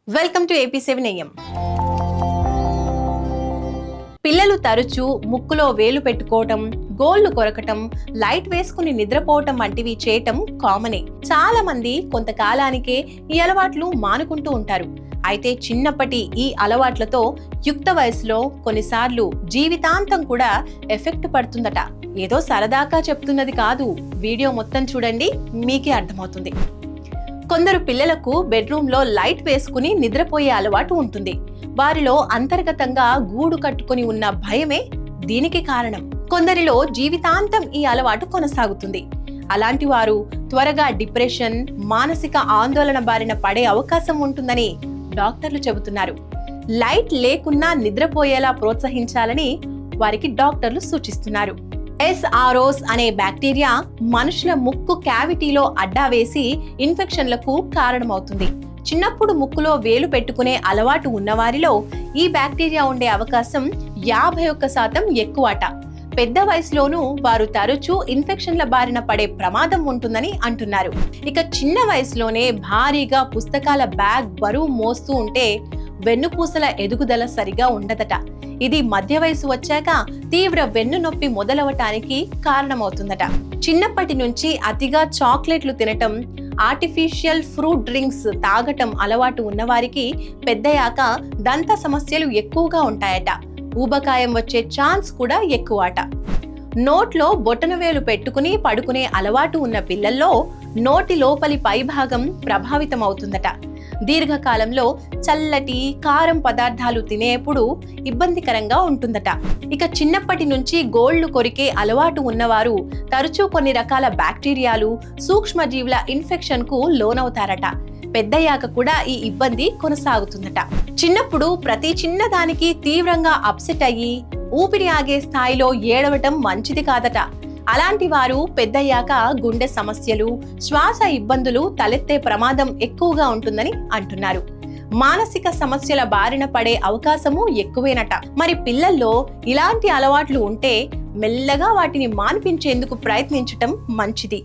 Welcome to AP7 AM. పిల్లలు తరచూ ముక్కులో వేలు పెట్టుకోవటం, గోళ్లు కొరకటం, లైట్ వేసుకుని నిద్రపోవటం వంటివి చేయటం కామనే. చాలా మంది కొంతకాలానికే ఈ అలవాట్లు మానుకుంటూ ఉంటారు. అయితే చిన్నప్పటి ఈ అలవాట్లతో యుక్త వయసులో కొన్నిసార్లు జీవితాంతం కూడా ఎఫెక్ట్ పడుతుందట. ఏదో సరదాగా చెప్తున్నది కాదు, వీడియో మొత్తం చూడండి, మీకే అర్థమవుతుంది. కొందరు పిల్లలకు బెడ్రూమ్లో లైట్ వేసుకుని నిద్రపోయే అలవాటు ఉంటుంది. వారిలో అంతర్గతంగా గూడు కట్టుకుని ఉన్న భయమే దీనికి కారణం. కొందరిలో జీవితాంతం ఈ అలవాటు కొనసాగుతుంది. అలాంటి వారు త్వరగా డిప్రెషన్, మానసిక ఆందోళన బారిన పడే అవకాశం ఉంటుందని డాక్టర్లు చెబుతున్నారు. లైట్ లేకున్నా నిద్రపోయేలా ప్రోత్సహించాలని వారికి డాక్టర్లు సూచిస్తున్నారు. SROs అనే బ్యాక్టీరియా మనుషుల ముక్కు క్యావిటీలో అడ్డా వేసి ఇన్ఫెక్షన్లకు కారణమవుతుంది. చిన్నప్పుడు ముక్కులో వేలు పెట్టుకునే అలవాటు ఉన్నవారిలో ఈ బ్యాక్టీరియా ఉండే అవకాశం 51% ఎక్కువట. పెద్ద వయసులోనూ వారు తరచూ ఇన్ఫెక్షన్ల బారిన పడే ప్రమాదం ఉంటుందని అంటున్నారు. ఇక చిన్న వయసులోనే భారీగా పుస్తకాల బ్యాగ్ బరువు మోస్తూ ఉంటే వెన్నుపూసల ఎదుగుదల సరిగా ఉండదట. ఇది మధ్య వయసు వచ్చాక తీవ్ర వెన్ను నొప్పి మొదలవటానికి కారణమవుతుందట. చిన్నప్పటి నుంచి అతిగా చాక్లెట్లు తినటం, ఆర్టిఫిషియల్ ఫ్రూట్ డ్రింక్స్ తాగటం అలవాటు ఉన్నవారికి పెద్దయాక దంత సమస్యలు ఎక్కువగా ఉంటాయట. ఊబకాయం వచ్చే ఛాన్స్ కూడా ఎక్కువట. నోట్లో బొటనవేలు పెట్టుకుని పడుకునే అలవాటు ఉన్న పిల్లల్లో నోటి లోపలి పైభాగం ప్రభావితమవుతుందట. దీర్ఘకాలంలో చల్లటి కారం పదార్థాలు తినేప్పుడు ఇబ్బందికరంగా ఉంటుందట. ఇక చిన్నప్పటి నుంచి గోళ్లు కొరికే అలవాటు ఉన్నవారు తరచూ కొన్ని రకాల బ్యాక్టీరియాలు, సూక్ష్మజీవుల ఇన్ఫెక్షన్ కు లోనవుతారట. పెద్దయ్యాక కూడా ఈ ఇబ్బంది కొనసాగుతుందట. చిన్నప్పుడు ప్రతి చిన్నదానికి తీవ్రంగా అప్సెట్ అయ్యి ఊపిరి ఆగే స్థాయిలో ఏడవటం మంచిది కాదట. అలాంటి వారు పెద్దయ్యాక గుండె సమస్యలు, శ్వాస ఇబ్బందులు తలెత్తే ప్రమాదం ఎక్కువగా ఉంటుందని అంటున్నారు. మానసిక సమస్యల బారిన పడే అవకాశము ఎక్కువేనట. మరి పిల్లల్లో ఇలాంటి అలవాట్లు ఉంటే మెల్లగా వాటిని మాన్పించేందుకు ప్రయత్నించటం మంచిది.